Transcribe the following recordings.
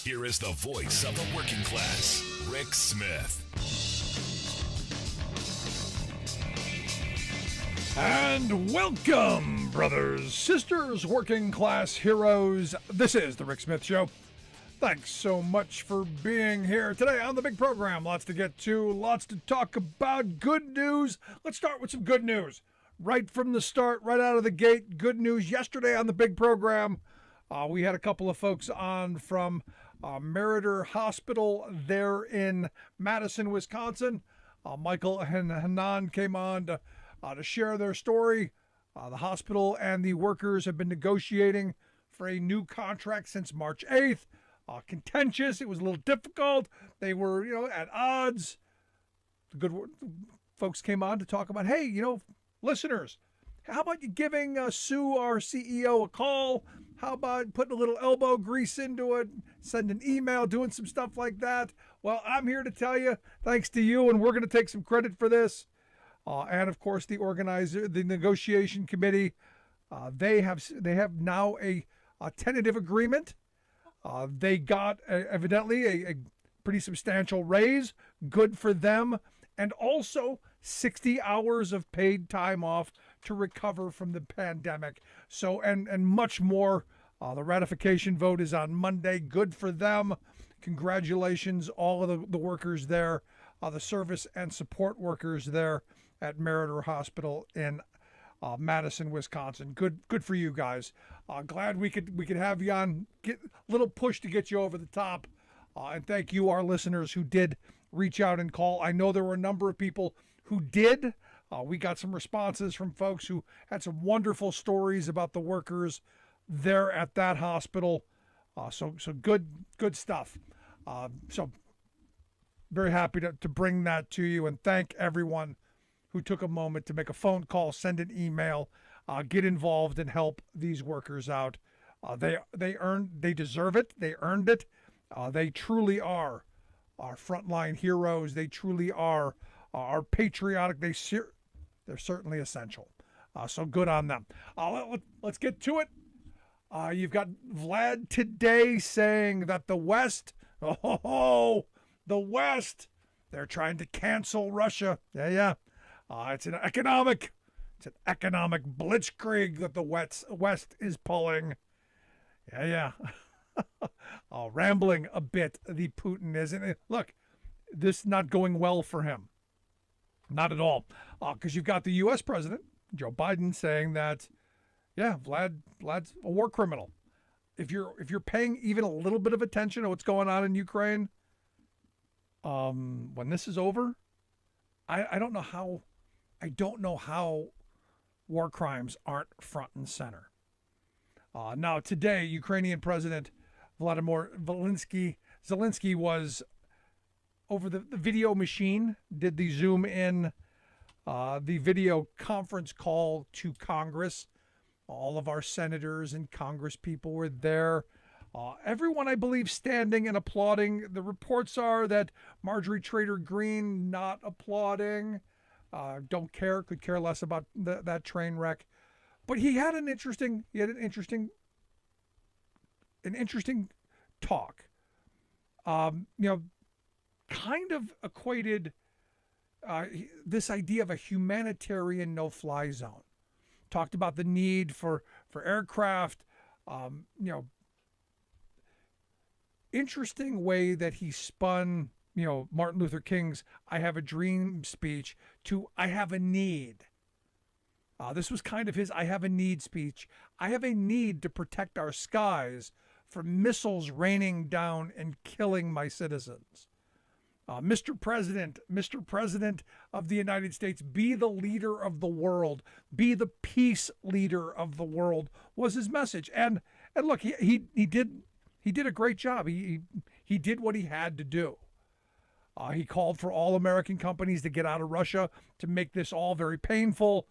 Here is the voice of the working class, Rick Smith. And welcome, brothers, sisters, working class heroes. This is the Rick Smith Show. Thanks so much for being here today on the big program. Lots to get to, lots to talk about. Good news. Let's start with some good news. Right from the start, right out of the gate, good news. Yesterday on the big program, we had a couple of folks on from Meriter Hospital there in Madison, Wisconsin. Michael and Hanan came on to share their story. The hospital and the workers have been negotiating for a new contract since March 8th. Contentious. It was a little difficult. They were, at odds. The good folks came on to talk about, hey, listeners, how about you giving Sue, our CEO, a call? How about putting a little elbow grease into it, send an email, doing some stuff like that? Well, I'm here to tell you, thanks to you, and we're going to take some credit for this. And of course, the organizer, the negotiation committee, they have now a tentative agreement. They got evidently a pretty substantial raise, good for them, and also 60 hours of paid time off to recover from the pandemic. So and much more. The ratification vote is on Monday. Good for them. Congratulations, all of the workers there, the service and support workers there at Meriter Hospital in Madison, Wisconsin. Good for you guys. Glad we could have you on. Get a little push to get you over the top. And thank you, our listeners who did reach out and call. I know there were a number of people who did. We got some responses from folks who had some wonderful stories about the workers there at that hospital. So good stuff. So very happy to bring that to you, and thank everyone who took a moment to make a phone call, send an email, get involved and help these workers out. They deserve it. They earned it. They truly are our frontline heroes. They truly are patriotic. They're certainly essential. So good on them. Let's get to it. You've got Vlad today saying that the West, the West, they're trying to cancel Russia. Yeah. It's an economic blitzkrieg that the West is pulling. Yeah. Rambling a bit, the Putin, isn't it? Look, this is not going well for him. Not at all. Because you've got the U.S. president, Joe Biden, saying that, yeah, Vlad's a war criminal. If you're paying even a little bit of attention to what's going on in Ukraine, when this is over, I don't know how war crimes aren't front and center. Now, today, Ukrainian President Vladimir Zelensky was over the video machine, did the Zoom in, the video conference call to Congress. All of our senators and Congress people were there. Everyone, I believe, standing and applauding. The reports are that Marjorie Taylor Greene not applauding. Don't care, could care less about that train wreck. But he had an interesting talk. Kind of equated this idea of a humanitarian no-fly zone. Talked about the need for aircraft. Interesting way that he spun, Martin Luther King's "I Have a Dream" speech to "I have a need." This was kind of his "I have a need" speech. I have a need to protect our skies from missiles raining down and killing my citizens. Mr. President of the United States, be the leader of the world, be the peace leader of the world, was his message. And look, he did a great job. He did what he had to do. He called for all American companies to get out of Russia, to make this all very painful,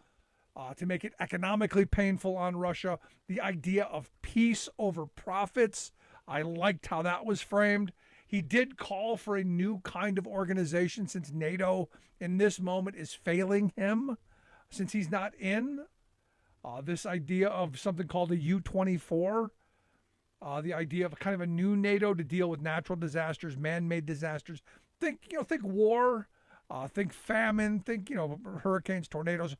to make it economically painful on Russia. The idea of peace over profits, I liked how that was framed. He did call for a new kind of organization since NATO in this moment is failing him, since he's not in. This idea of something called a U-24. the idea of kind of a new NATO to deal with natural disasters, man-made disasters. Think war, think famine, think hurricanes, tornadoes,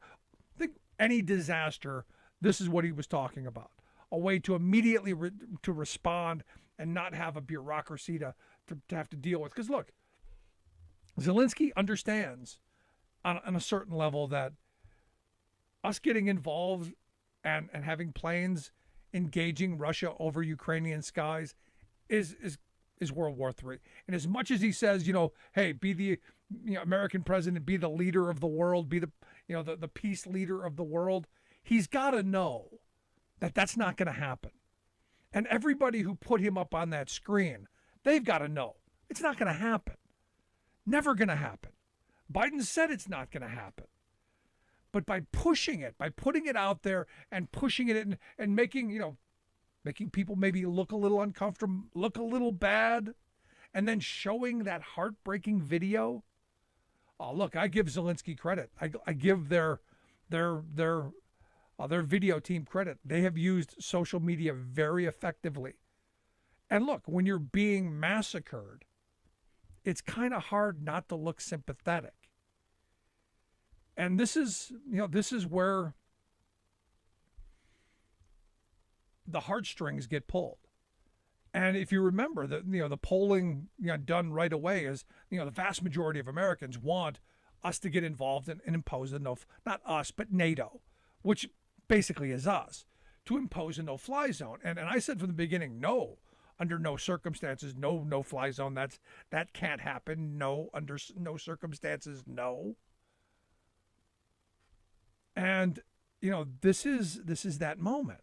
think any disaster. This is what he was talking about. A way to immediately to respond and not have a bureaucracy to have to deal with. Because look, Zelensky understands on a certain level that us getting involved and having planes engaging Russia over Ukrainian skies is World War III. And as much as he says, hey, be the American president, be the leader of the world, be the the peace leader of the world, he's got to know that that's not going to happen. And everybody who put him up on that screen, they've got to know it's not going to happen. Never going to happen. Biden said it's not going to happen. But by pushing it, by putting it out there and pushing it in and making people maybe look a little uncomfortable, look a little bad, and then showing that heartbreaking video. Oh, look, I give Zelensky credit. I give their video team credit. They have used social media very effectively. And look, when you're being massacred, it's kind of hard not to look sympathetic. And this is where the heartstrings get pulled. And if you remember that, the polling done right away is, the vast majority of Americans want us to get involved and impose not us, but NATO, which basically is us, to impose a no-fly zone. And I said from the beginning, no, under no circumstances, no-fly zone. That can't happen. No, under no circumstances, no. And this is that moment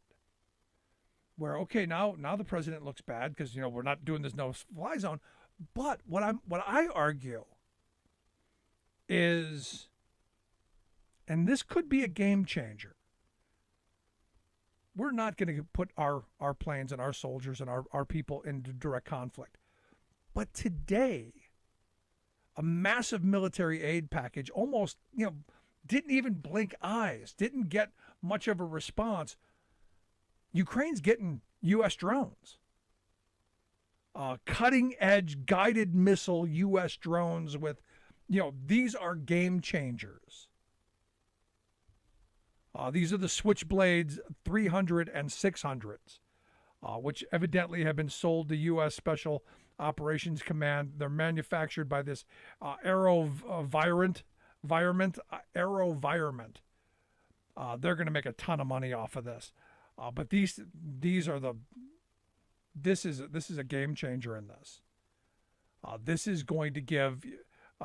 where, okay, now the president looks bad because we're not doing this no-fly zone. But what I argue is, and this could be a game changer, we're not going to put our planes and our soldiers and our people into direct conflict. But today, a massive military aid package almost, didn't even blink eyes, didn't get much of a response. Ukraine's getting U.S. drones. Cutting-edge guided missile U.S. drones with, these are game changers. These are the Switchblades 300 and 600s, which evidently have been sold to U.S. Special Operations Command. They're manufactured by this AeroVironment. They're going to make a ton of money off of this. But this is a game changer in this. This is going to give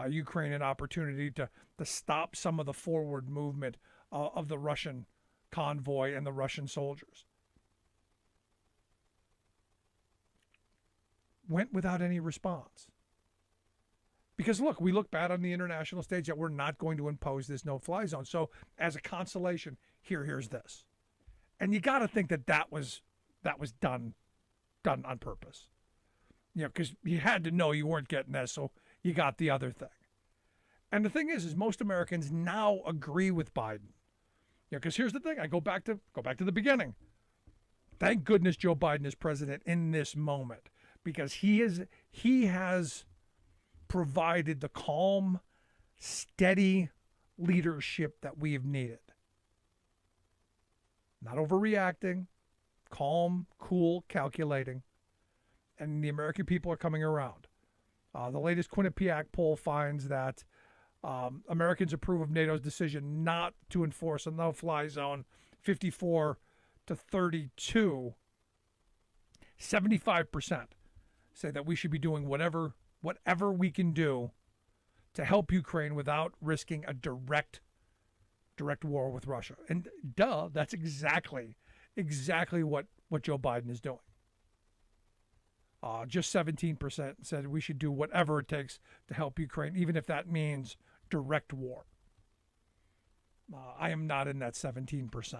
Ukraine an opportunity to stop some of the forward movement of the Russian convoy and the Russian soldiers. Went without any response. Because look, we look bad on the international stage that we're not going to impose this no-fly zone. So as a consolation, here's this. And you got to think that was done on purpose. Because you had to know you weren't getting this, so you got the other thing. And the thing is most Americans now agree with Biden. Because here's the thing, I go back to the beginning. Thank goodness Joe Biden is president in this moment, because he has provided the calm, steady leadership that we've needed. Not overreacting, calm, cool, calculating. And the American people are coming around. The latest Quinnipiac poll finds that Americans approve of NATO's decision not to enforce a no-fly zone, 54 to 32. 75% say that we should be doing whatever we can do to help Ukraine without risking a direct war with Russia. And that's exactly what Joe Biden is doing. Just 17% said we should do whatever it takes to help Ukraine, even if that means direct war. I am not in that 17%.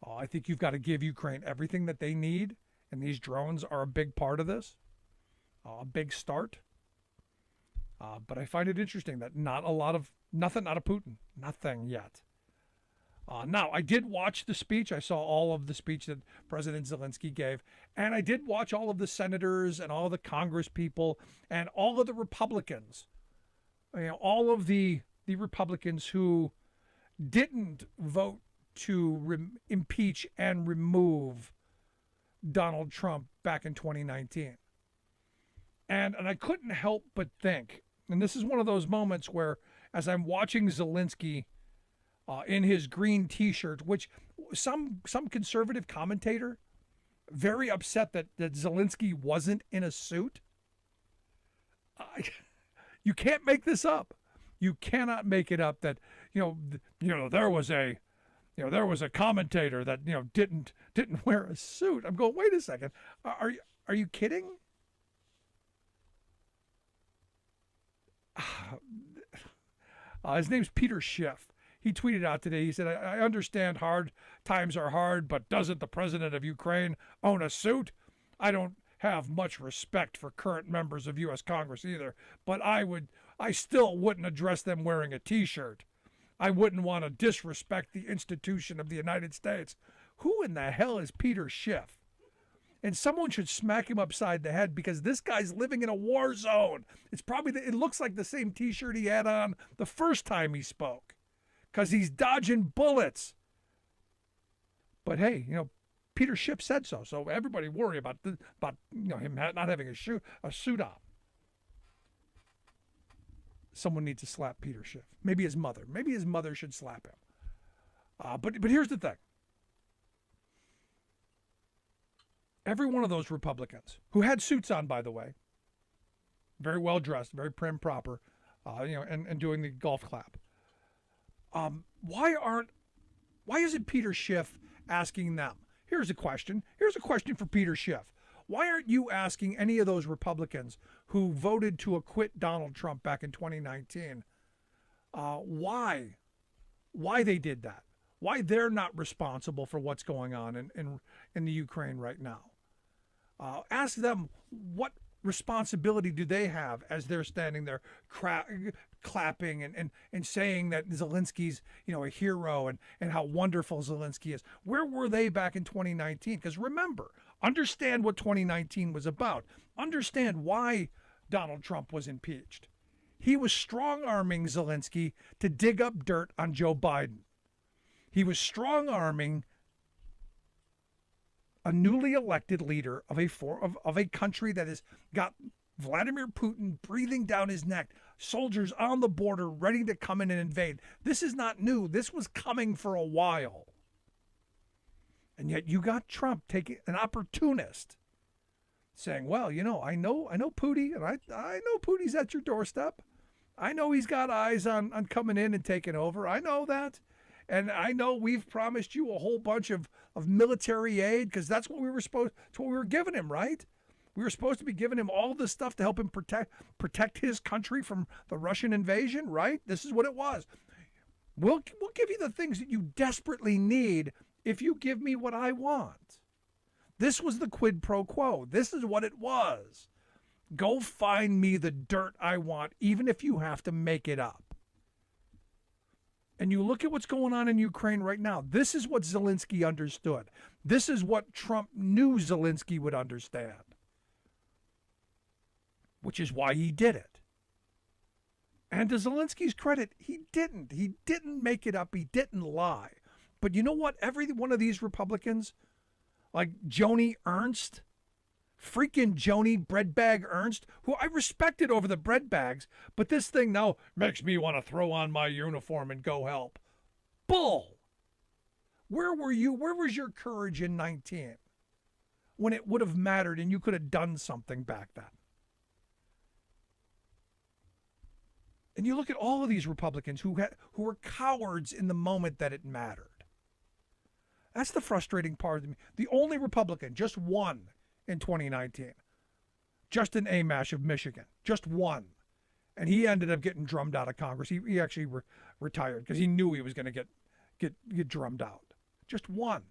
I think you've got to give Ukraine everything that they need, and these drones are a big part of this, a big start. But I find it interesting that nothing out of Putin, nothing yet. Now, I did watch the speech. I saw all of the speech that President Zelensky gave, and I did watch all of the senators and all the Congress people and all of the Republicans. All of the Republicans who didn't vote to impeach and remove Donald Trump back in 2019. And I couldn't help but think, and this is one of those moments where, as I'm watching Zelensky in his green T-shirt, which some conservative commentator very upset that Zelensky wasn't in a suit. You can't make this up. You cannot make it up that there was a commentator that didn't wear a suit. I'm going, wait a second, are you kidding? His name's Peter Schiff. He tweeted out today, he said, I understand hard times are hard, but doesn't the president of Ukraine own a suit? I don't have much respect for current members of U.S. Congress either, but I still wouldn't address them wearing a T-shirt. I wouldn't want to disrespect the institution of the United States. Who in the hell is Peter Schiff? And someone should smack him upside the head because this guy's living in a war zone. It looks like the same T-shirt he had on the first time he spoke, because he's dodging bullets. But hey, Peter Schiff said so. So everybody worry about him not having a suit on. Someone needs to slap Peter Schiff. Maybe his mother. Maybe his mother should slap him. But here's the thing. Every one of those Republicans who had suits on, by the way, very well dressed, very prim proper, and doing the golf clap. Why isn't Peter Schiff asking them? Here's a question. Here's a question for Peter Schiff. Why aren't you asking any of those Republicans who voted to acquit Donald Trump back in 2019 why they did that? Why they're not responsible for what's going on in the Ukraine right now? Ask them, what responsibility do they have as they're standing there clapping and saying that Zelensky's a hero and how wonderful Zelensky is. Where were they back in 2019? Because remember, understand what 2019 was about. Understand why Donald Trump was impeached. He was strong-arming Zelensky to dig up dirt on Joe Biden. He was strong-arming a newly elected leader of a country that has got Vladimir Putin breathing down his neck, soldiers on the border ready to come in and invade. This is not new. This was coming for a while. And yet you got Trump taking an opportunist saying, well, I know Putin, and I know Putin's at your doorstep. I know he's got eyes on coming in and taking over. I know that. And I know we've promised you a whole bunch of military aid because that's what we were giving him, right? We were supposed to be giving him all this stuff to help him protect his country from the Russian invasion, right? This is what it was. We'll give you the things that you desperately need if you give me what I want. This was the quid pro quo. This is what it was. Go find me the dirt I want, even if you have to make it up. And you look at what's going on in Ukraine right now. This is what Zelensky understood. This is what Trump knew Zelensky would understand. Which is why he did it. And to Zelensky's credit, he didn't. He didn't make it up. He didn't lie. But you know what? Every one of these Republicans, like Joni Ernst, freaking Joni Breadbag Ernst, who I respected over the bread bags, but this thing now makes me want to throw on my uniform and go help. Bull! Where were you? Where was your courage in 19 when it would have mattered and you could have done something back then? And you look at all of these Republicans who were cowards in the moment that it mattered. That's the frustrating part of me. The only Republican, just one in 2019, Justin Amash of Michigan, just one. And he ended up getting drummed out of Congress. He actually retired because he knew he was going to get drummed out. Just one.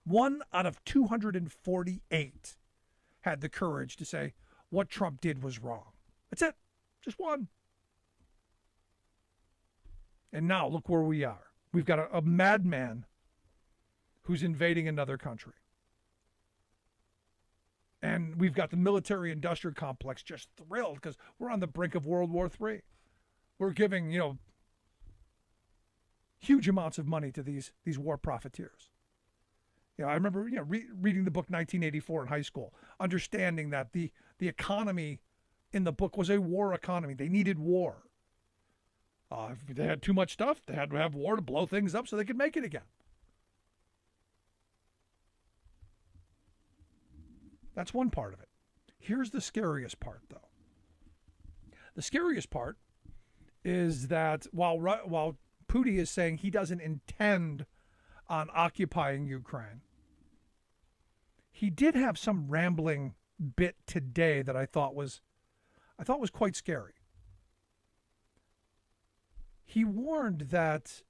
One out of 248 had the courage to say what Trump did was wrong. That's it. Just one. And now look where we are. We've got a madman who's invading another country. And we've got the military-industrial complex just thrilled because we're on the brink of World War III. We're giving, huge amounts of money to these war profiteers. I remember, reading the book 1984 in high school, understanding that the economy in the book was a war economy. They needed war. If they had too much stuff, they had to have war to blow things up so they could make it again. That's one part of it. Here's the scariest part, though. The scariest part is that while Putin is saying he doesn't intend on occupying Ukraine, he did have some rambling bit today that I thought was quite scary. He warned that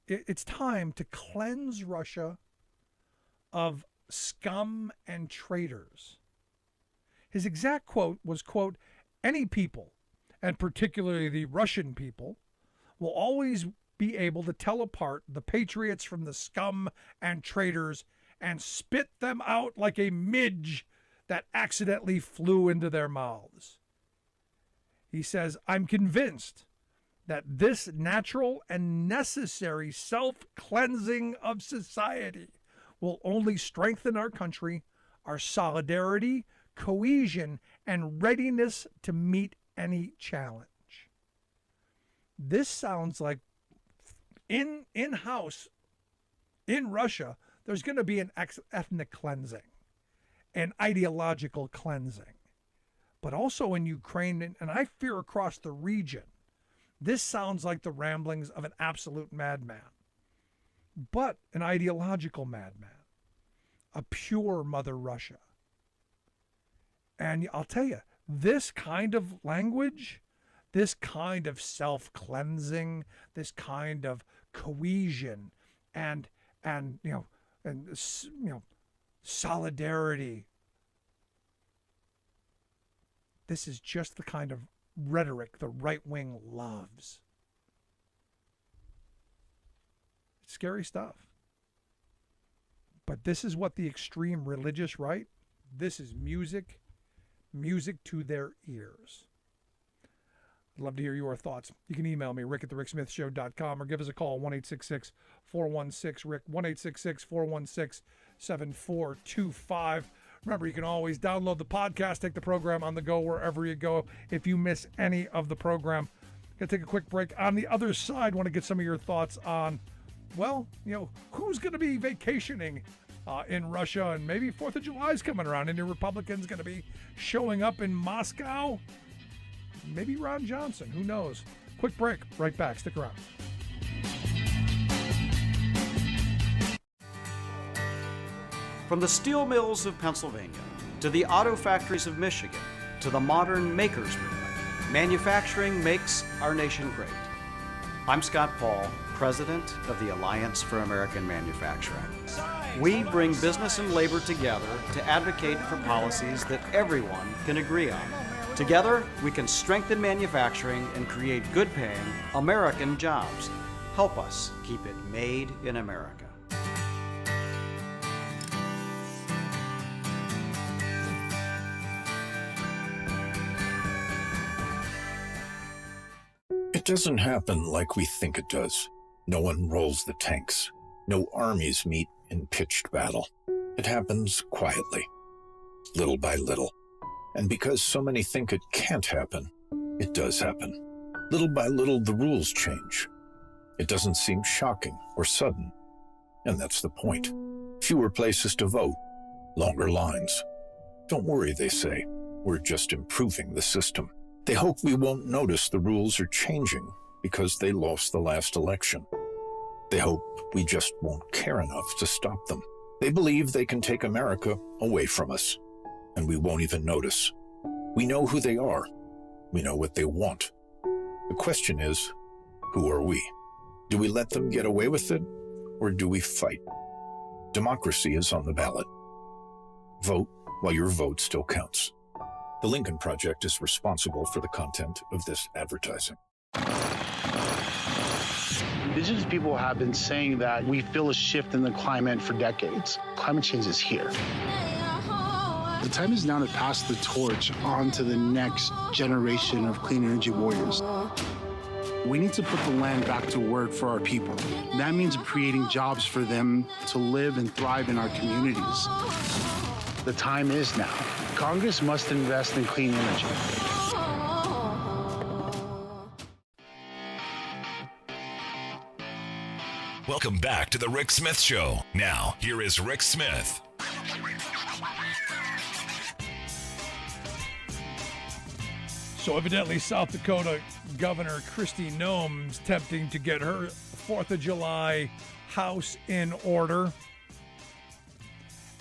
it's time to cleanse Russia of scum and traitors. His exact quote was, quote, "Any people, and particularly the Russian people, will always be able to tell apart the patriots from the scum and traitors and spit them out like a midge that accidentally flew into their mouths." He says, "I'm convinced that this natural and necessary self-cleansing of society will only strengthen our country, our solidarity, cohesion, and readiness to meet any challenge." This sounds like in-house in Russia, there's going to be an ethnic cleansing, an ideological cleansing, but also in Ukraine, and I fear across the region. This sounds like the ramblings of an absolute madman, but an ideological madman, a pure Mother Russia. And I'll tell you, this kind of language, this kind of self-cleansing, this kind of cohesion and solidarity, this is just the kind of rhetoric the right wing loves. It's scary stuff. But this is what the extreme religious right, this is music to their ears. I'd love to hear your thoughts. You can email me, rick@thericksmithshow.com, or give us a call, 1-866-416-RICK, 1-866-416-7425. Remember, you can always download the podcast, take the program on the go wherever you go. If you miss any of the program, going to take a quick break. On the other side, want to get some of your thoughts on, who's going to be vacationing in Russia, and maybe 4th of July is coming around. Any Republicans going to be showing up in Moscow? Maybe Ron Johnson. Who knows? Quick break. Right back. Stick around. From the steel mills of Pennsylvania to the auto factories of Michigan to the modern makers movement, manufacturing makes our nation great. I'm Scott Paul, president of the Alliance for American Manufacturing. We bring business and labor together to advocate for policies that everyone can agree on. Together, we can strengthen manufacturing and create good-paying American jobs. Help us keep it made in America. It doesn't happen like we think it does. No one rolls the tanks. No armies meet in pitched battle. It happens quietly, little by little. And because so many think it can't happen, it does happen. Little by little, the rules change. It doesn't seem shocking or sudden. And that's the point. Fewer places to vote, longer lines. Don't worry, they say. We're just improving the system. They hope we won't notice the rules are changing because they lost the last election. They hope we just won't care enough to stop them. They believe they can take America away from us, and we won't even notice. We know who they are. We know what they want. The question is, who are we? Do we let them get away with it, or do we fight? Democracy is on the ballot. Vote while your vote still counts. The Lincoln Project is responsible for the content of this advertising. Indigenous people have been saying that we feel a shift in the climate for decades. Climate change is here. The time is now to pass the torch on to the next generation of clean energy warriors. We need to put the land back to work for our people. That means creating jobs for them to live and thrive in our communities. The time is now. Congress must invest in clean energy. Welcome back to the Rick Smith Show. Now, here is Rick Smith. So evidently, South Dakota Governor Kristi Noem's tempting to get her 4th of July house in order.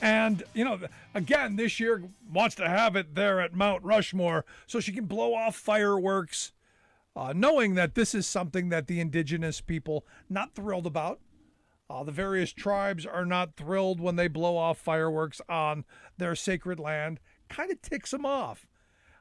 And, you know, again, this year wants to have it there at Mount Rushmore so she can blow off fireworks, knowing that this is something that the indigenous people not thrilled about. The various tribes are not thrilled when they blow off fireworks on their sacred land. Kind of ticks them off.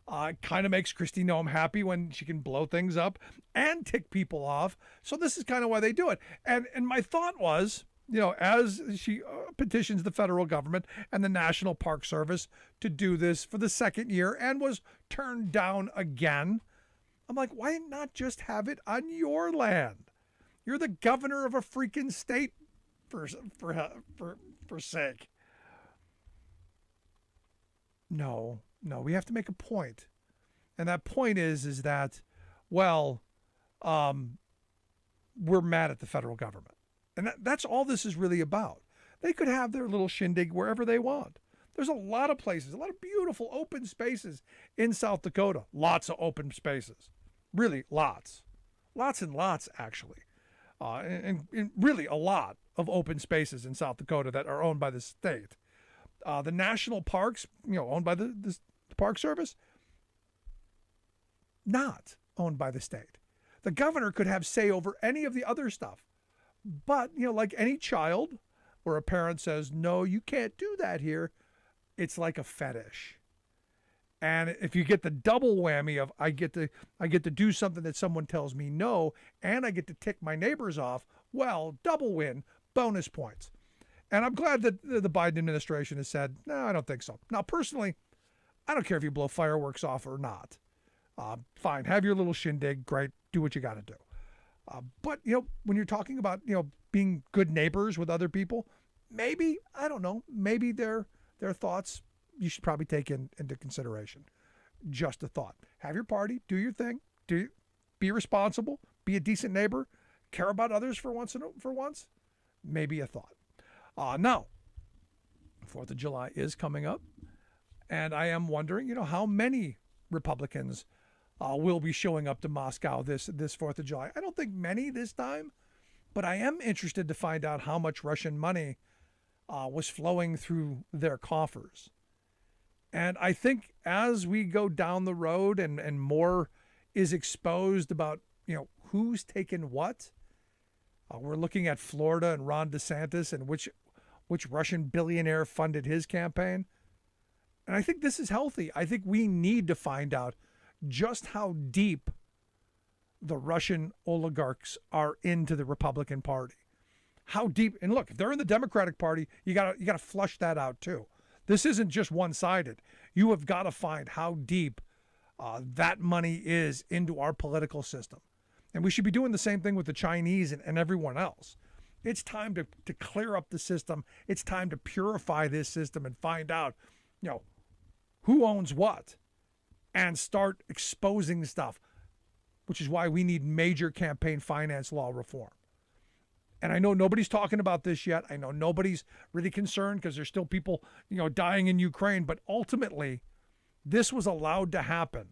Kind of makes Kristi Noem happy when she can blow things up and tick people off. So this is kind of why they do it. And my thought was, you know, as she petitions the federal government and the National Park Service to do this for the second year and was turned down again, I'm like, why not just have it on your land? You're the governor of a freaking state, for sake. No, we have to make a point. And that point is that, well, we're mad at the federal government. And that's all this is really about. They could have their little shindig wherever they want. There's a lot of places, a lot of beautiful open spaces in South Dakota. Lots of open spaces. Really, lots. Lots and lots, actually. And really a lot of open spaces in South Dakota that are owned by the state. The national parks, you know, owned by the Park Service, not owned by the state. The governor could have say over any of the other stuff. But, you know, like any child where a parent says, no, you can't do that here, it's like a fetish. And if you get the double whammy of I get to do something that someone tells me no, and I get to tick my neighbors off, well, double win, bonus points. And I'm glad that the Biden administration has said, no, I don't think so. Now, personally, I don't care if you blow fireworks off or not. Fine, have your little shindig, great, do what you got to do. But, you know, when you're talking about, you know, being good neighbors with other people, maybe, I don't know, maybe their thoughts you should probably take into consideration. Just a thought. Have your party, do your thing, be responsible, be a decent neighbor, care about others for once. Maybe a thought. Now, 4th of July is coming up, and I am wondering, you know, how many Republicans will be showing up to Moscow this 4th of July. I don't think many this time, but I am interested to find out how much Russian money was flowing through their coffers. And I think as we go down the road and more is exposed about, you know, who's taken what, we're looking at Florida and Ron DeSantis and which Russian billionaire funded his campaign. And I think this is healthy. I think we need to find out just how deep the Russian oligarchs are into the Republican Party. How deep, and look, if they're in the Democratic Party, you gotta flush that out too. This isn't just one-sided. You have got to find how deep that money is into our political system. And we should be doing the same thing with the Chinese and everyone else. It's time to clear up the system. It's time to purify this system and find out, you know, who owns what and start exposing stuff, which is why we need major campaign finance law reform. And I know nobody's talking about this yet. I know nobody's really concerned because there's still people, you know, dying in Ukraine. But ultimately, this was allowed to happen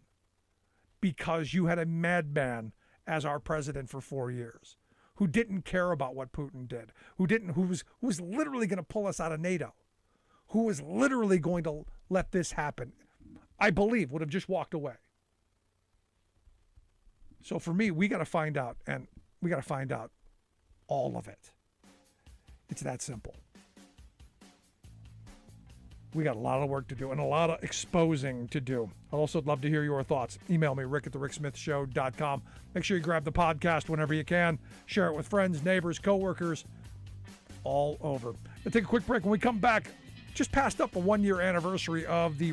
because you had a madman as our president for 4 years who didn't care about what Putin did, who was literally going to pull us out of NATO, who was literally going to let this happen, I believe would have just walked away. So for me, we got to find out, and we got to find out all of it. It's that simple. we got a lot of work to do and a lot of exposing to do. I'd also love to hear your thoughts. Email me, rick@thericksmithshow.com. Make sure you grab the podcast whenever you can. Share it with friends, neighbors, coworkers, all over. We'll take a quick break. When we come back, just passed up a 1-year anniversary of the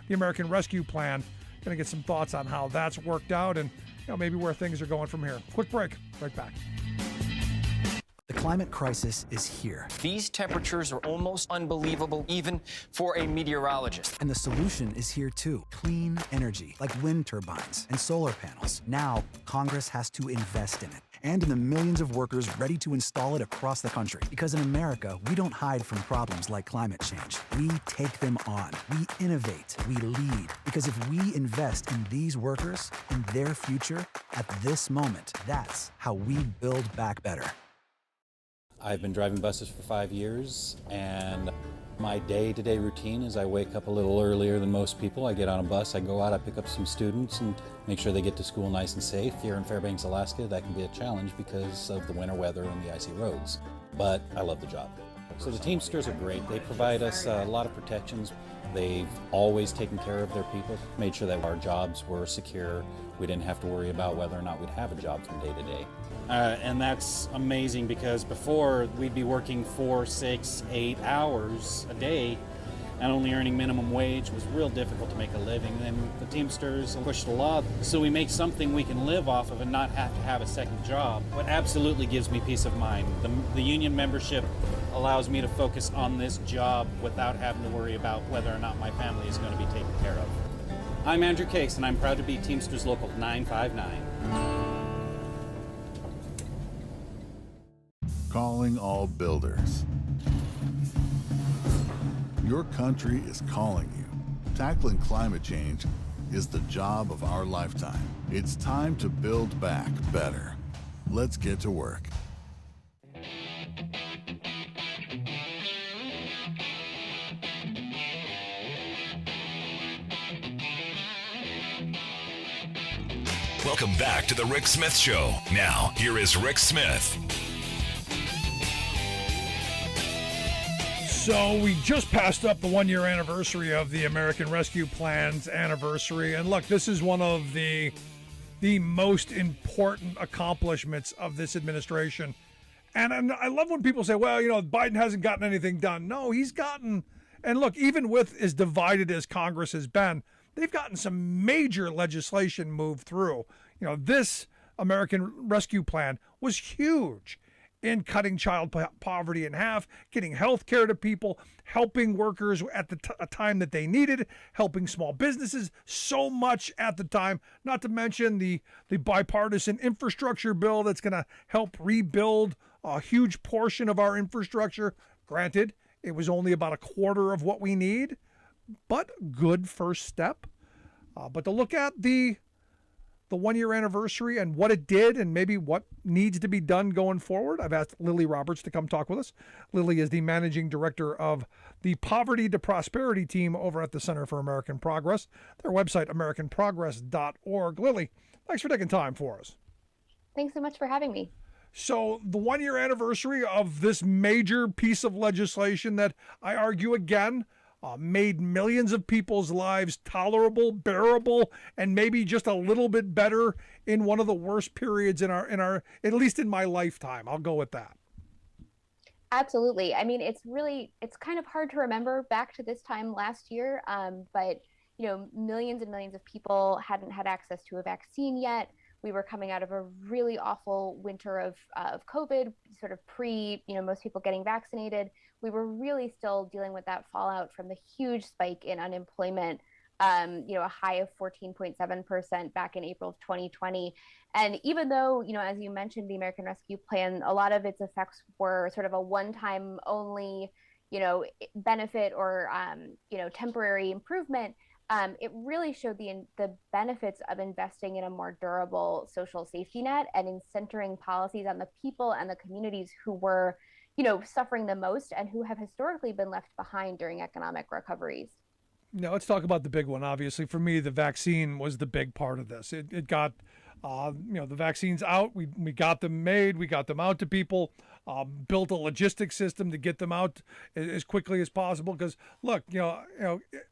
American Rescue Plan. Going to get some thoughts on how that's worked out and maybe where things are going from here. Quick break. Right back. The climate crisis is here. These temperatures are almost unbelievable, even for a meteorologist. And the solution is here too. Clean energy, like wind turbines and solar panels. Now, Congress has to invest in it and in the millions of workers ready to install it across the country. Because in America, we don't hide from problems like climate change. We take them on. We innovate. We lead. Because if we invest in these workers and their future at this moment, that's how we build back better. I've been driving buses for 5 years, and my day-to-day routine is I wake up a little earlier than most people. I get on a bus, I go out, I pick up some students and make sure they get to school nice and safe. Here in Fairbanks, Alaska, that can be a challenge because of the winter weather and the icy roads, but I love the job. So the Teamsters are great. They provide us a lot of protections. They've always taken care of their people, made sure that our jobs were secure. We didn't have to worry about whether or not we'd have a job from day to day. And that's amazing because before we'd be working 4, 6, 8 hours a day and only earning minimum wage was real difficult to make a living. And the Teamsters pushed a law so we make something we can live off of and not have to have a second job. What absolutely gives me peace of mind. The union membership allows me to focus on this job without having to worry about whether or not my family is going to be taken care of. I'm Andrew Case, and I'm proud to be Teamsters Local 959. Calling all builders. Your country is calling you. Tackling climate change is the job of our lifetime. It's time to build back better. Let's get to work. Welcome back to the Rick Smith Show. Now, here is Rick Smith. So we just passed up the 1-year anniversary of the American Rescue Plan's anniversary. And look, this is one of the most important accomplishments of this administration. And I love when people say, well, Biden hasn't gotten anything done. No, he's gotten, and look, even with as divided as Congress has been, they've gotten some major legislation moved through. This American Rescue Plan was huge in cutting child poverty in half, getting health care to people, helping workers at a time that they needed, helping small businesses so much at the time, not to mention the bipartisan infrastructure bill that's going to help rebuild a huge portion of our infrastructure. Granted, it was only about a quarter of what we need, but good first step. But to look at the 1-year anniversary and what it did and maybe what needs to be done going forward, I've asked Lily Roberts to come talk with us. Lily is the managing director of the Poverty to Prosperity team over at the Center for American Progress. Their website, americanprogress.org. Lily, thanks for taking time for us. Thanks so much for having me. So the 1-year anniversary of this major piece of legislation that I argue again made millions of people's lives tolerable, bearable, and maybe just a little bit better in one of the worst periods in our at least in my lifetime. I'll go with that. Absolutely. I mean, it's kind of hard to remember back to this time last year, but millions and millions of people hadn't had access to a vaccine yet. We were coming out of a really awful winter of COVID, sort of most people getting vaccinated. We were really still dealing with that fallout from the huge spike in unemployment, a high of 14.7% back in April of 2020. And even though, as you mentioned, the American Rescue Plan, a lot of its effects were sort of a one-time only, benefit or, temporary improvement, it really showed the benefits of investing in a more durable social safety net and in centering policies on the people and the communities who were, suffering the most and who have historically been left behind during economic recoveries. Now let's talk about the big one. Obviously, for me, the vaccine was the big part of this. It got, the vaccines out. We got them made. We got them out to people. Built a logistics system to get them out as quickly as possible. Because look,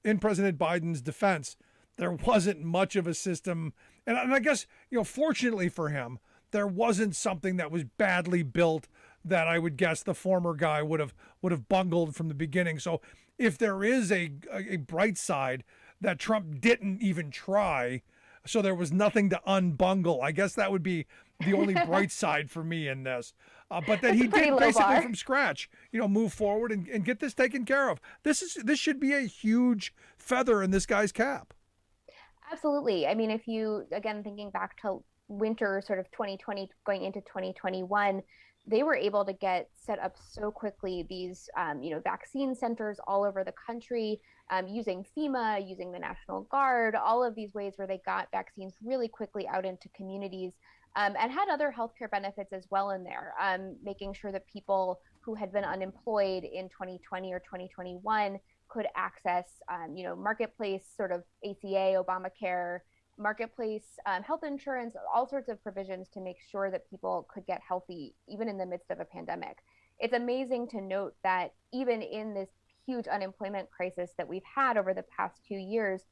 in President Biden's defense, there wasn't much of a system, and I guess fortunately for him, there wasn't something that was badly built that I would guess the former guy would have bungled from the beginning. So if there is a bright side that Trump didn't even try, so there was nothing to unbungle, I guess that would be the only bright side for me in this. But that he did basically from scratch, move forward and get this taken care of. This should be a huge feather in this guy's cap. Absolutely. I mean, if you, again, thinking back to winter sort of 2020 going into 2021, they were able to get set up so quickly these, vaccine centers all over the country, using FEMA, using the National Guard, all of these ways where they got vaccines really quickly out into communities, and had other healthcare benefits as well in there, making sure that people who had been unemployed in 2020 or 2021 could access, marketplace sort of ACA, Obamacare, marketplace health insurance, all sorts of provisions to make sure that people could get healthy even in the midst of a pandemic. It's amazing to note that even in this huge unemployment crisis that we've had over the past 2 years,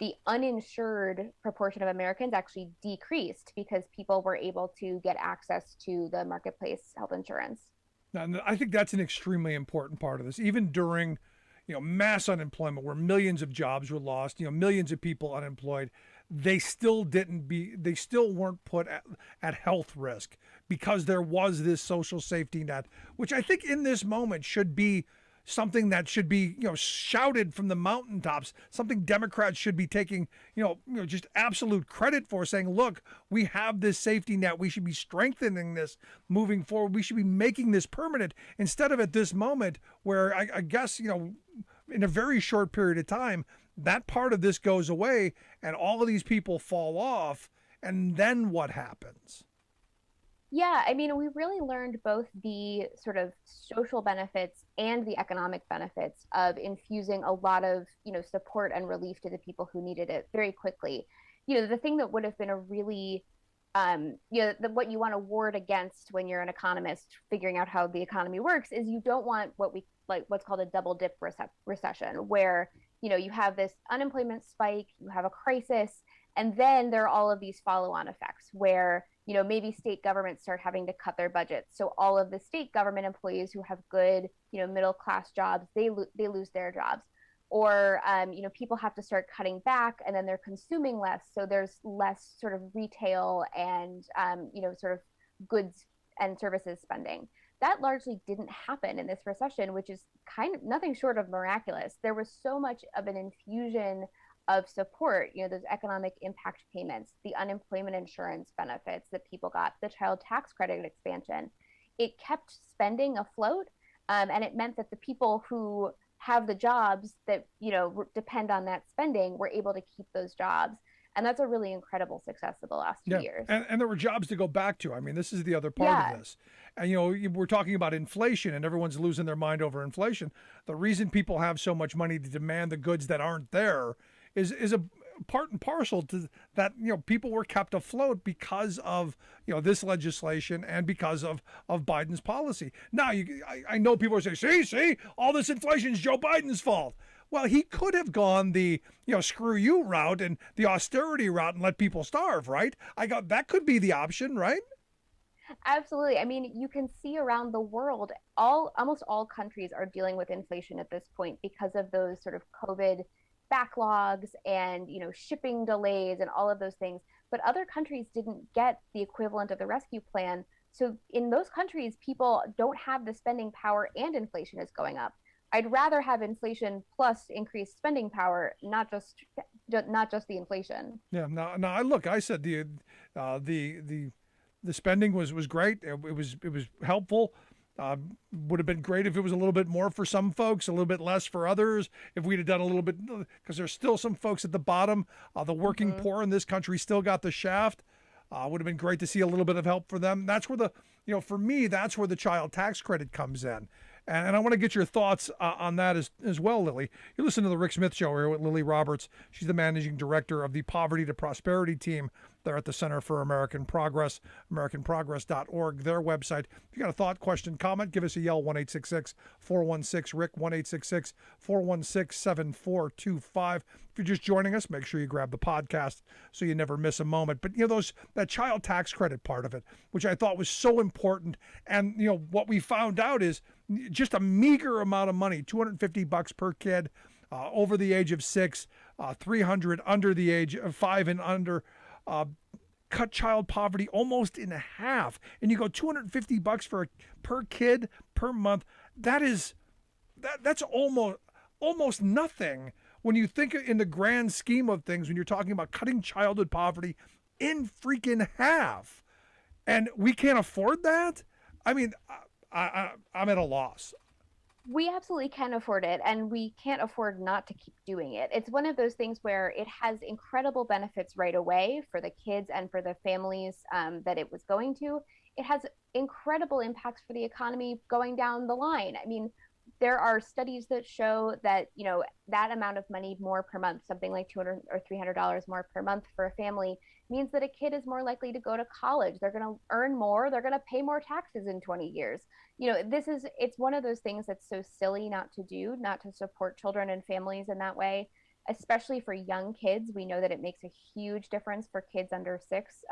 the uninsured proportion of Americans actually decreased because people were able to get access to the marketplace health insurance. And I think that's an extremely important part of this. Even during, mass unemployment where millions of jobs were lost, millions of people unemployed, they still weren't put at health risk because there was this social safety net, which I think in this moment should be something that should be, shouted from the mountaintops, something Democrats should be taking, just absolute credit for, saying, look, we have this safety net. We should be strengthening this moving forward. We should be making this permanent instead of at this moment where I guess, in a very short period of time, that part of this goes away and all of these people fall off. And then what happens? Yeah, I mean, we really learned both the sort of social benefits and the economic benefits of infusing a lot of, support and relief to the people who needed it very quickly. The thing that would have been a really, what you want to ward against when you're an economist figuring out how the economy works is you don't want what's called a double dip recession, where, you have this unemployment spike, you have a crisis, and then there are all of these follow-on effects where, maybe state governments start having to cut their budgets. So all of the state government employees who have good, middle-class jobs, they lose their jobs. Or, people have to start cutting back and then they're consuming less. So there's less sort of retail and, sort of goods and services spending. That largely didn't happen in this recession, which is kind of nothing short of miraculous. There was so much of an infusion of support, those economic impact payments, the unemployment insurance benefits that people got, the child tax credit expansion. It kept spending afloat, and it meant that the people who have the jobs that, depend on that spending were able to keep those jobs. And that's a really incredible success of the last 2 years. And there were jobs to go back to. I mean, this is the other part of this. And, we're talking about inflation and everyone's losing their mind over inflation. The reason people have so much money to demand the goods that aren't there is a part and parcel to that, people were kept afloat because of, this legislation and because of Biden's policy. Now, I know people are saying, see, all this inflation is Joe Biden's fault. Well, he could have gone the, screw you route and the austerity route and let people starve, right? That could be the option, right? Absolutely. I mean, you can see around the world, almost all countries are dealing with inflation at this point because of those sort of COVID backlogs and, shipping delays and all of those things. But other countries didn't get the equivalent of the rescue plan. So in those countries, people don't have the spending power and inflation is going up. I'd rather have inflation plus increased spending power, not just the inflation. Yeah. No. I said the spending was great. It was helpful. Would have been great if it was a little bit more for some folks, a little bit less for others. If we'd have done a little bit, because there's still some folks at the bottom, the working poor in this country still got the shaft. Would have been great to see a little bit of help for them. That's where for me, that's where the child tax credit comes in. And I want to get your thoughts on that as well, Lily. You listen to the Rick Smith Show here with Lily Roberts. She's the managing director of the Poverty to Prosperity team there at the Center for American Progress, americanprogress.org, their website. If you got a thought, question, comment, give us a yell, 1-866-416-RICK, 1-866-416-7425. If you're just joining us, make sure you grab the podcast so you never miss a moment. But, that child tax credit part of it, which I thought was so important. And, what we found out is just a meager amount of money, $250 per kid over the age of 6, 300 under the age of 5 and under, cut child poverty almost in half. And you go $250 per kid per month. That's almost nothing when you think in the grand scheme of things, when you're talking about cutting childhood poverty in freaking half. And we can't afford that. I mean, I'm at a loss. We absolutely can afford it, and we can't afford not to keep doing it. It's one of those things where it has incredible benefits right away for the kids and for the families that it was going to. It has incredible impacts for the economy going down the line. I mean, there are studies that show that, that amount of money more per month, something like $200 or $300 more per month for a family, means that a kid is more likely to go to college. They're going to earn more. They're going to pay more taxes in 20 years. It's one of those things that's so silly not to do, not to support children and families in that way, especially for young kids. We know that it makes a huge difference for kids under 6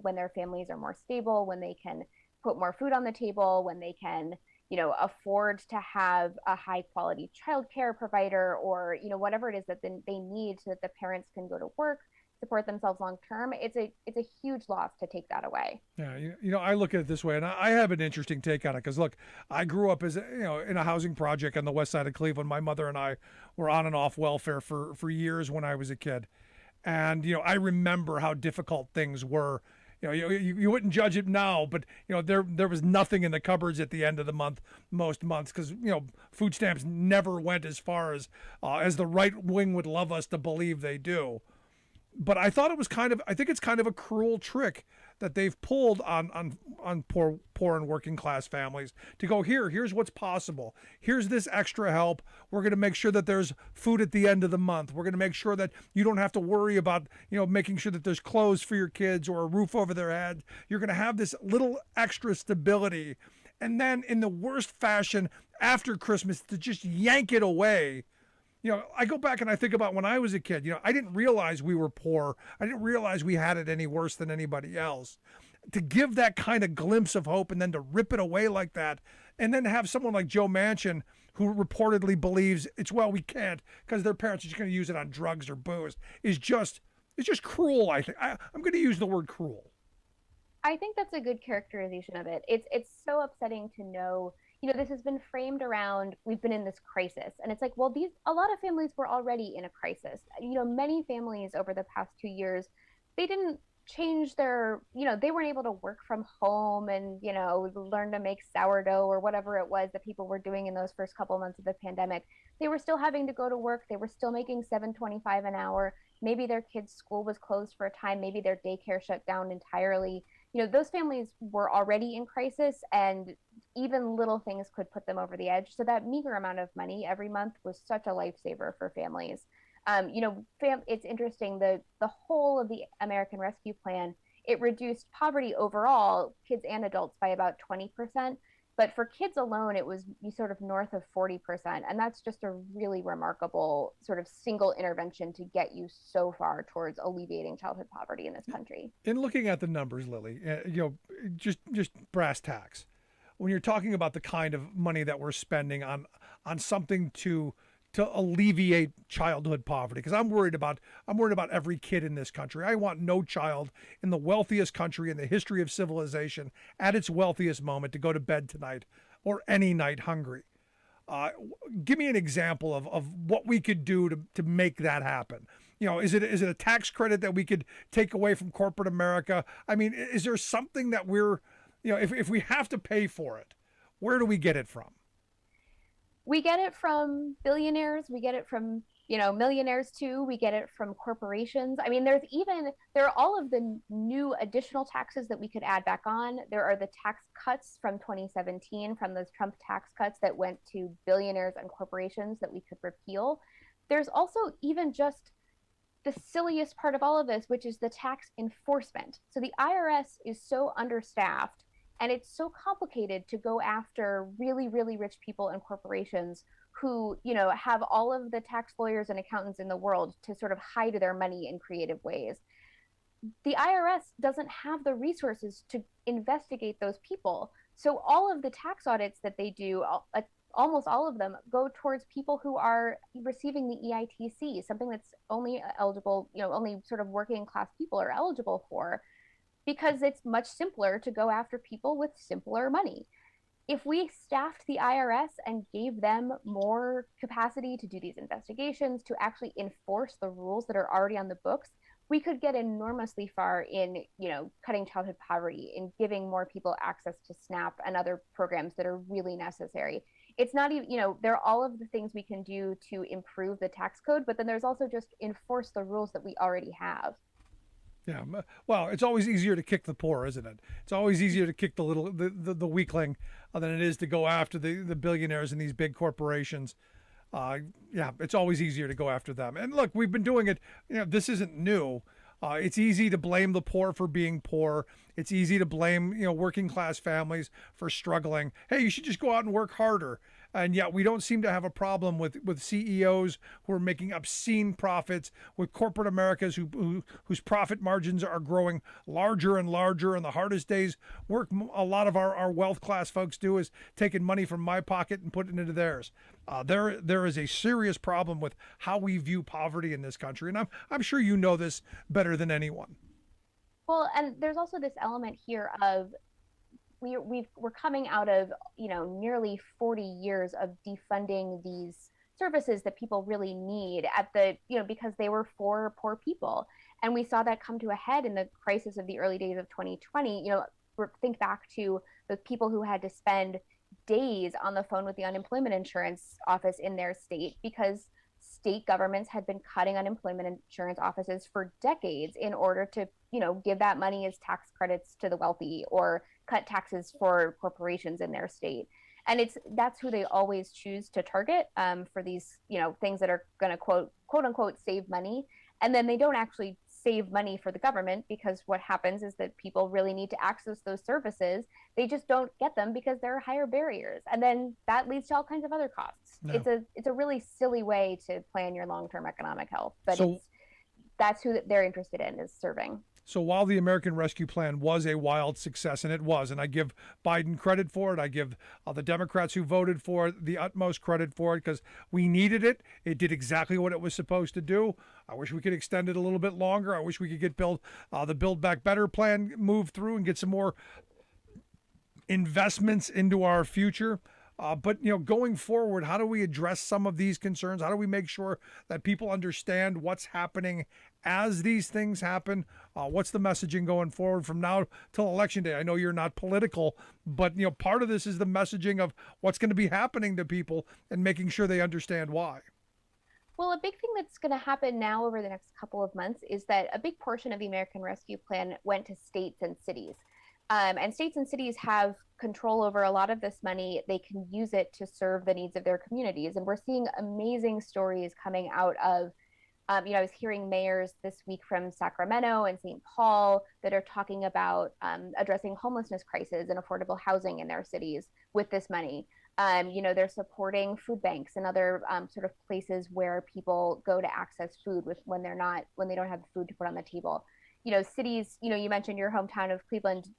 when their families are more stable, when they can put more food on the table, when they can afford to have a high quality childcare provider, or, whatever it is that they need so that the parents can go to work, support themselves long term. It's a huge loss to take that away. Yeah, I look at it this way, and I have an interesting take on it, because look, I grew up as in a housing project on the west side of Cleveland. My mother and I were on and off welfare for years when I was a kid, and I remember how difficult things were. You wouldn't judge it now, but there was nothing in the cupboards at the end of the month most months, because food stamps never went as far as the right wing would love us to believe they do. But I thought I think it's kind of a cruel trick that they've pulled on poor and working class families to go, here's what's possible. Here's this extra help. We're going to make sure that there's food at the end of the month. We're going to make sure that you don't have to worry about, making sure that there's clothes for your kids or a roof over their head. You're going to have this little extra stability. And then in the worst fashion after Christmas, to just yank it away. I go back and I think about when I was a kid, I didn't realize we were poor. I didn't realize we had it any worse than anybody else. To give that kind of glimpse of hope and then to rip it away like that, and then to have someone like Joe Manchin, who reportedly believes we can't because their parents are just going to use it on drugs or booze, it's just cruel, I think. I'm going to use the word cruel. I think that's a good characterization of it. It's so upsetting to know, this has been framed around, we've been in this crisis. And it's like, well, a lot of families were already in a crisis. Many families over the past 2 years, they didn't change their, they weren't able to work from home and, learn to make sourdough or whatever it was that people were doing in those first couple months of the pandemic. They were still having to go to work. They were still making $7.25 an hour. Maybe their kids' school was closed for a time. Maybe their daycare shut down entirely. Those families were already in crisis, and even little things could put them over the edge. So that meager amount of money every month was such a lifesaver for families. It's interesting, the whole of the American Rescue Plan, it reduced poverty overall, kids and adults, by about 20%. But for kids alone, it was sort of north of 40%. And that's just a really remarkable sort of single intervention to get you so far towards alleviating childhood poverty in this country. In looking at the numbers, Lily, just brass tacks, when you're talking about the kind of money that we're spending on something to alleviate childhood poverty, because I'm worried about every kid in this country. I want no child in the wealthiest country in the history of civilization at its wealthiest moment to go to bed tonight or any night hungry. Give me an example of what we could do to make that happen. Is it a tax credit that we could take away from corporate America? I mean, is there something that we're, if we have to pay for it, where do we get it from? We get it from billionaires. We get it from millionaires too. We get it from corporations. I mean, there are all of the new additional taxes that we could add back on. There are the tax cuts from 2017, from those Trump tax cuts that went to billionaires and corporations that we could repeal. There's also even just the silliest part of all of this, which is the tax enforcement. So the IRS is so understaffed, and it's so complicated to go after really, really rich people and corporations who, have all of the tax lawyers and accountants in the world to sort of hide their money in creative ways. The IRS doesn't have the resources to investigate those people. So all of the tax audits that they do, almost all of them, go towards people who are receiving the EITC, something that's only eligible, only sort of working class people are eligible for, because it's much simpler to go after people with simpler money. If we staffed the IRS and gave them more capacity to do these investigations, to actually enforce the rules that are already on the books, we could get enormously far in, cutting childhood poverty, in giving more people access to SNAP and other programs that are really necessary. It's not even, there are all of the things we can do to improve the tax code, but then there's also just enforce the rules that we already have. Yeah, well, it's always easier to kick the poor, isn't it? It's always easier to kick the weakling than it is to go after the billionaires and these big corporations. Yeah, it's always easier to go after them. And look, we've been doing it. This isn't new. It's easy to blame the poor for being poor. It's easy to blame, working class families for struggling. Hey, you should just go out and work harder. And yet we don't seem to have a problem with CEOs who are making obscene profits, with corporate Americas whose profit margins are growing larger and larger. And the hardest days work a lot of our wealth class folks do is taking money from my pocket and putting it into theirs. There is a serious problem with how we view poverty in this country. And I'm sure you know this better than anyone. Well, and there's also this element here of we're coming out of nearly 40 years of defunding these services that people really need because they were for poor people, and we saw that come to a head in the crisis of the early days of 2020. Think back to the people who had to spend days on the phone with the unemployment insurance office in their state because state governments had been cutting unemployment insurance offices for decades in order to give that money as tax credits to the wealthy or cut taxes for corporations in their state. And that's who they always choose to target for these things that are going to quote unquote save money. And then they don't actually save money for the government, because what happens is that people really need to access those services. They just don't get them because there are higher barriers, and then that leads to all kinds of other costs. No. It's a really silly way to plan your long-term economic health, but that's who they're interested in, is serving. So while the American Rescue Plan was a wild success, and it was, and I give Biden credit for it, I give the Democrats who voted for it the utmost credit for it, because we needed it. It did exactly what it was supposed to do. I wish we could extend it a little bit longer. I wish we could get the Build Back Better plan moved through and get some more investments into our future. But going forward, how do we address some of these concerns? How do we make sure that people understand what's happening as these things happen? What's the messaging going forward from now till Election Day? I know you're not political, but part of this is the messaging of what's going to be happening to people and making sure they understand why. Well, a big thing that's going to happen now over the next couple of months is that a big portion of the American Rescue Plan went to states and cities. And states and cities have control over a lot of this money. They can use it to serve the needs of their communities. And we're seeing amazing stories coming out of, I was hearing mayors this week from Sacramento and St. Paul that are talking about addressing homelessness crisis and affordable housing in their cities with this money. They're supporting food banks and other sort of places where people go to access food when they don't have food to put on the table. Cities, you mentioned your hometown of Cleveland,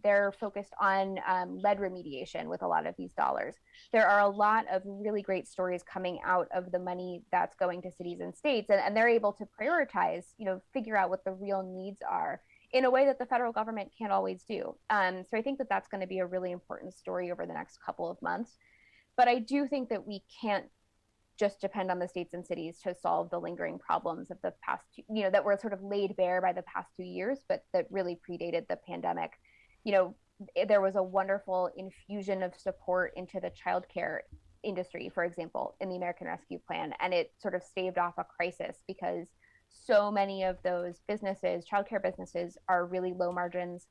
they're focused on lead remediation with a lot of these dollars. There are a lot of really great stories coming out of the money that's going to cities and states, and they're able to prioritize, figure out what the real needs are in a way that the federal government can't always do. So I think that that's going to be a really important story over the next couple of months. But I do think that we can't just depend on the states and cities to solve the lingering problems of the past, that were sort of laid bare by the past 2 years, but that really predated the pandemic. There was a wonderful infusion of support into the childcare industry, for example, in the American Rescue Plan, and it sort of staved off a crisis because so many of those businesses, childcare businesses, are really low margins.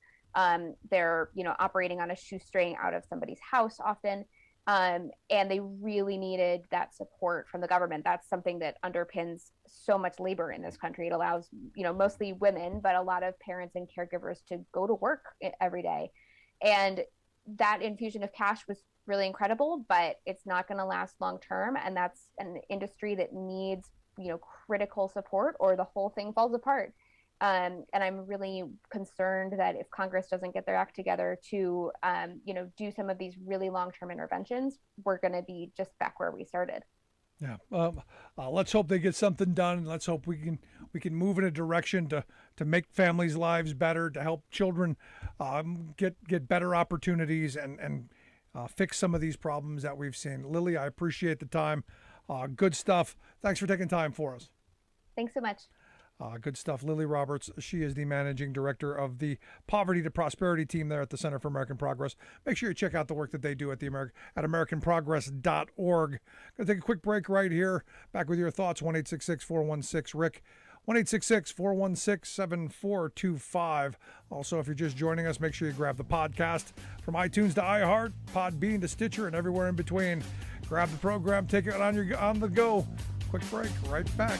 They're, operating on a shoestring out of somebody's house often. And they really needed that support from the government. That's something that underpins so much labor in this country. It allows, mostly women, but a lot of parents and caregivers to go to work every day. And that infusion of cash was really incredible, but it's not going to last long term. And that's an industry that needs, critical support, or the whole thing falls apart. And I'm really concerned that if Congress doesn't get their act together to, do some of these really long-term interventions, we're going to be just back where we started. Yeah. Let's hope they get something done. Let's hope we can move in a direction to make families' lives better, to help children get better opportunities and fix some of these problems that we've seen. Lily, I appreciate the time. Good stuff. Thanks for taking time for us. At so much. Good stuff. Lily Roberts, she is the managing director of the Poverty to Prosperity team there at the Center for American Progress. Make sure you check out the work that they do at AmericanProgress.org. Going to take a quick break right here. Back with your thoughts, 1-866-416-RICK, 1-866-416-7425. Also, if you're just joining us, make sure you grab the podcast from iTunes to iHeart, Podbean to Stitcher, and everywhere in between. Grab the program, take it on the go. Quick break, right back.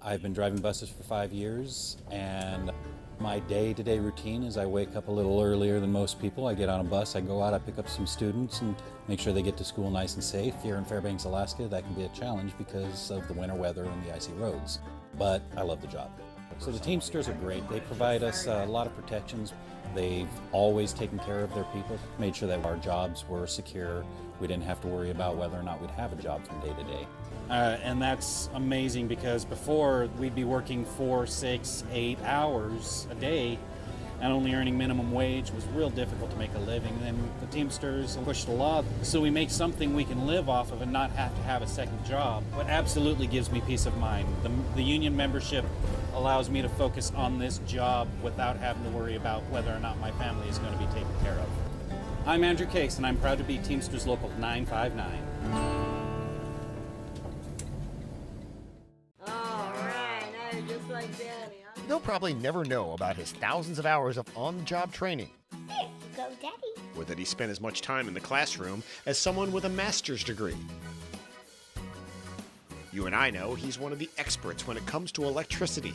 I've been driving buses for 5 years, and my day-to-day routine is I wake up a little earlier than most people. I get on a bus, I go out, I pick up some students and make sure they get to school nice and safe. Here in Fairbanks, Alaska, that can be a challenge because of the winter weather and the icy roads. But I love the job. So the Teamsters are great. They provide us a lot of protections. They've always taken care of their people, made sure that our jobs were secure. We didn't have to worry about whether or not we'd have a job from day to day. And that's amazing because before we'd be working 4, 6, 8 hours a day and only earning minimum wage was real difficult to make a living. Then the Teamsters pushed the law so we make something we can live off of and not have to have a second job. What absolutely gives me peace of mind. The union membership allows me to focus on this job without having to worry about whether or not my family is going to be taken care of. I'm Andrew Case, and I'm proud to be Teamsters Local 959. They'll probably never know about his thousands of hours of on-the-job training. There you go, Daddy. Or that he spent as much time in the classroom as someone with a master's degree. You and I know he's one of the experts when it comes to electricity.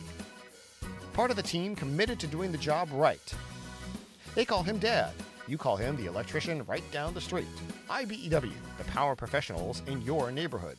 Part of the team committed to doing the job right. They call him Dad. You call him the electrician right down the street. IBEW, the power professionals in your neighborhood.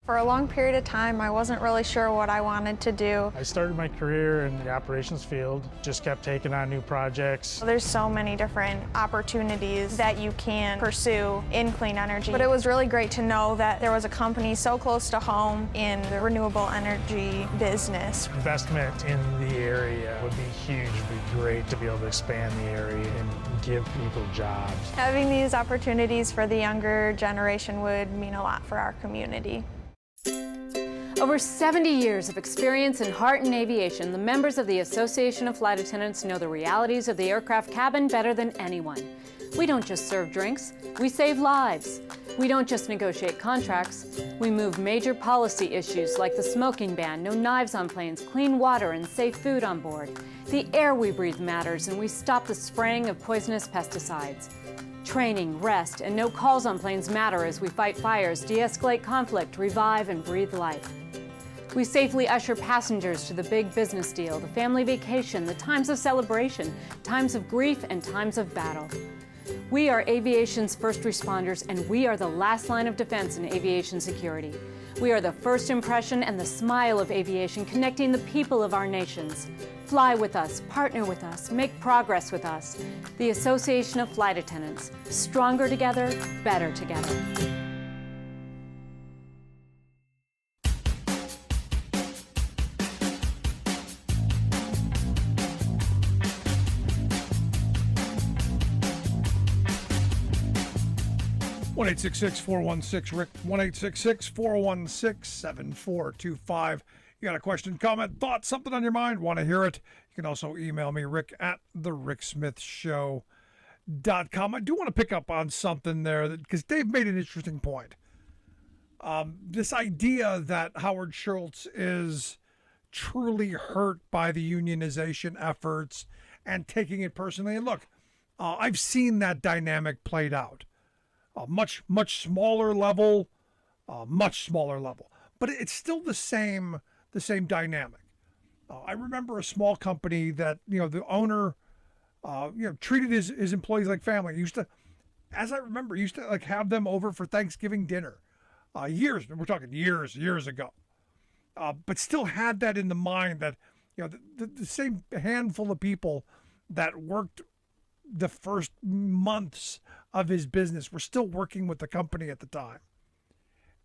For a long period of time, I wasn't really sure what I wanted to do. I started my career in the operations field, just kept taking on new projects. There's so many different opportunities that you can pursue in clean energy. But it was really great to know that there was a company so close to home in the renewable energy business. Investment in the area would be huge. It would be great to be able to expand the area and give people jobs. Having these opportunities for the younger generation would mean a lot for our community. Over 70 years of experience in heart and aviation, the members of the Association of Flight Attendants know the realities of the aircraft cabin better than anyone. We don't just serve drinks, we save lives. We don't just negotiate contracts, we move major policy issues like the smoking ban, no knives on planes, clean water, and safe food on board. The air we breathe matters, and we stop the spraying of poisonous pesticides. Training, rest, and no calls on planes matter as we fight fires, de-escalate conflict, revive, and breathe life. We safely usher passengers to the big business deal, the family vacation, the times of celebration, times of grief, and times of battle. We are aviation's first responders, and we are the last line of defense in aviation security. We are the first impression and the smile of aviation, connecting the people of our nations. Fly with us, partner with us, make progress with us. The Association of Flight Attendants. Stronger together, better together. 1-866-416-RICK, 1-866-416-7425. You got a question, comment, thought, something on your mind, want to hear it? You can also email me, rick@thericksmithshow.com. I do want to pick up on something there because Dave made an interesting point. This idea that Howard Schultz is truly hurt by the unionization efforts and taking it personally. And look, I've seen that dynamic played out. Much smaller level, but it's still the same dynamic. I remember a small company that the owner treated his employees like family. Used to like have them over for Thanksgiving dinner. We're talking years ago, but still had that in the mind that the same handful of people that worked the first months of his business were still working with the company at the time.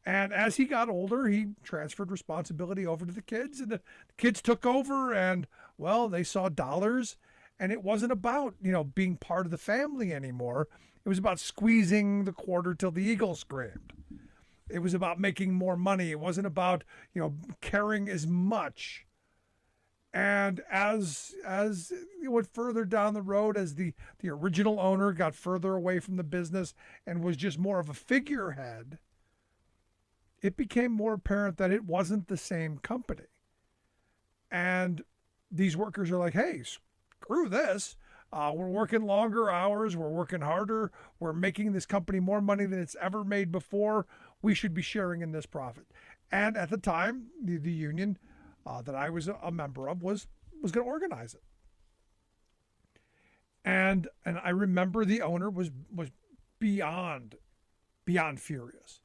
And as he got older, he transferred responsibility over to the kids, and the kids took over, and well, they saw dollars, and it wasn't about being part of the family anymore. It was about squeezing the quarter till the eagle screamed. It was about making more money. It wasn't about caring as much. And as it went further down the road, as the original owner got further away from the business and was just more of a figurehead, it became more apparent that it wasn't the same company. And these workers are like, hey, screw this. We're working longer hours. We're working harder. We're making this company more money than it's ever made before. We should be sharing in this profit. And at the time, the union that I was a member of was going to organize it. And I remember the owner was beyond furious.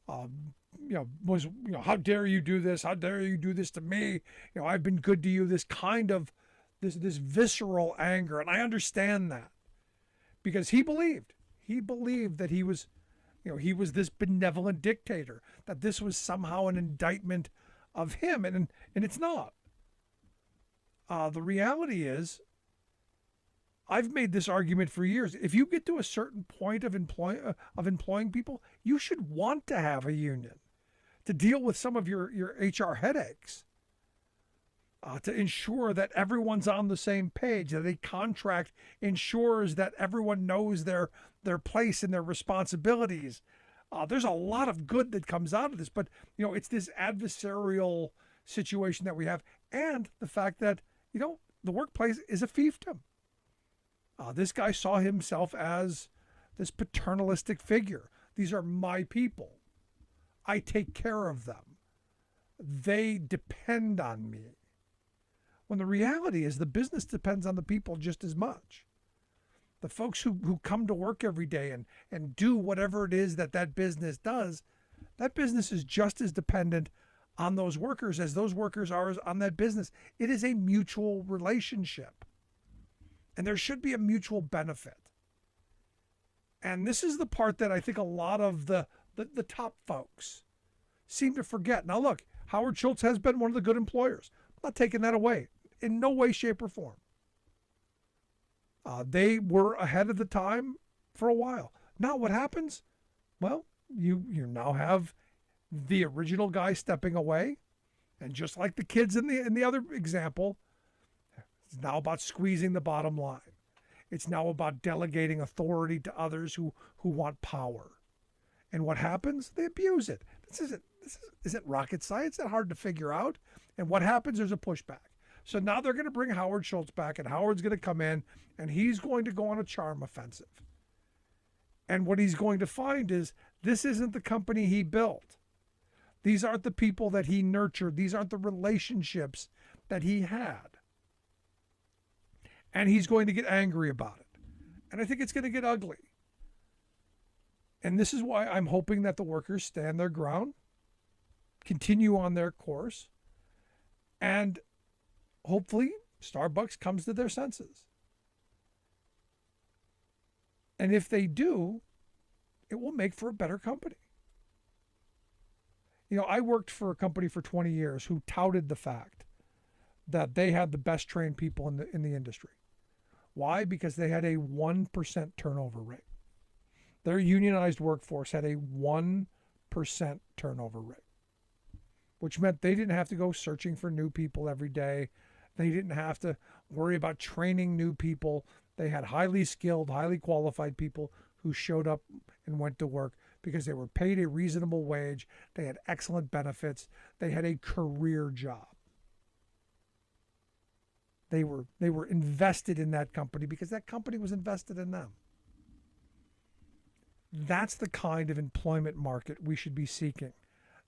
How dare you do this? How dare you do this to me? I've been good to you. This kind of this visceral anger, and I understand that because he believed that he was this benevolent dictator, that this was somehow an indictment of him, and it's not. The reality is, I've made this argument for years. If you get to a certain point of employing people, you should want to have a union to deal with some of your HR headaches, to ensure that everyone's on the same page, that a contract ensures that everyone knows their place and their responsibilities. There's a lot of good that comes out of this, but it's this adversarial situation that we have, and the fact that the workplace is a fiefdom. This guy saw himself as this paternalistic figure. These are my people. I take care of them. They depend on me. When the reality is the business depends on the people just as much. The folks who come to work every day and do whatever it is that business does, that business is just as dependent on those workers as those workers are on that business. It is a mutual relationship. And there should be a mutual benefit. And this is the part that I think a lot of the top folks seem to forget. Now look, Howard Schultz has been one of the good employers. I'm not taking that away in no way, shape, or form. They were ahead of the time for a while. Now what happens? Well, you now have the original guy stepping away. And just like the kids in the other example, it's now about squeezing the bottom line. It's now about delegating authority to others who want power. And what happens? They abuse it. This isn't rocket science. It's not hard to figure out. And what happens? There's a pushback. So now they're going to bring Howard Schultz back, and Howard's going to come in, and he's going to go on a charm offensive. And what he's going to find is this isn't the company he built. These aren't the people that he nurtured. These aren't the relationships that he had. And he's going to get angry about it. And I think it's going to get ugly. And this is why I'm hoping that the workers stand their ground, continue on their course, and hopefully Starbucks comes to their senses. And if they do, it will make for a better company. I worked for a company for 20 years who touted the fact that they had the best trained people in the industry. Why? Because they had a 1% turnover rate. Their unionized workforce had a 1% turnover rate, which meant they didn't have to go searching for new people every day. They didn't have to worry about training new people. They had highly skilled, highly qualified people who showed up and went to work because they were paid a reasonable wage. They had excellent benefits. They had a career job. They were invested in that company because that company was invested in them. That's the kind of employment market we should be seeking,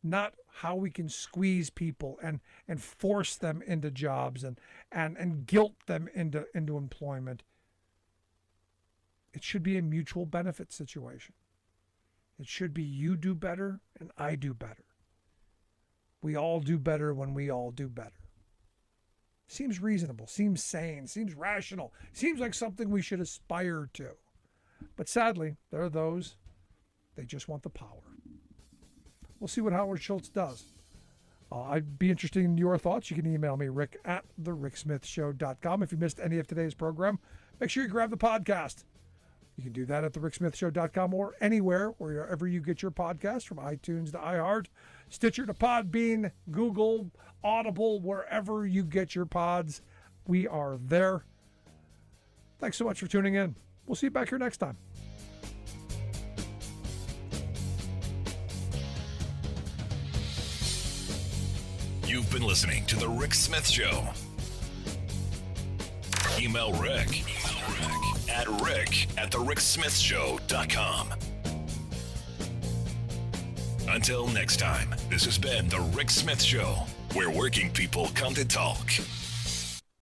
not how we can squeeze people and force them into jobs and guilt them into employment. It should be a mutual benefit situation. It should be you do better and I do better. We all do better when we all do better. Seems reasonable, seems sane, seems rational, seems like something we should aspire to. But sadly, there are those, they just want the power. We'll see what Howard Schultz does. I'd be interested in your thoughts. You can email me, rick@thericksmithshow.com. If you missed any of today's program, make sure you grab the podcast. You can do that at thericksmithshow.com or anywhere, wherever you get your podcast, from iTunes to iHeart, Stitcher to Podbean, Google, Audible, wherever you get your pods. We are there. Thanks so much for tuning in. We'll see you back here next time. You've been listening to The Rick Smith Show. Email Rick at rick@thericksmithshow.com. Until next time, this has been The Rick Smith Show, where working people come to talk.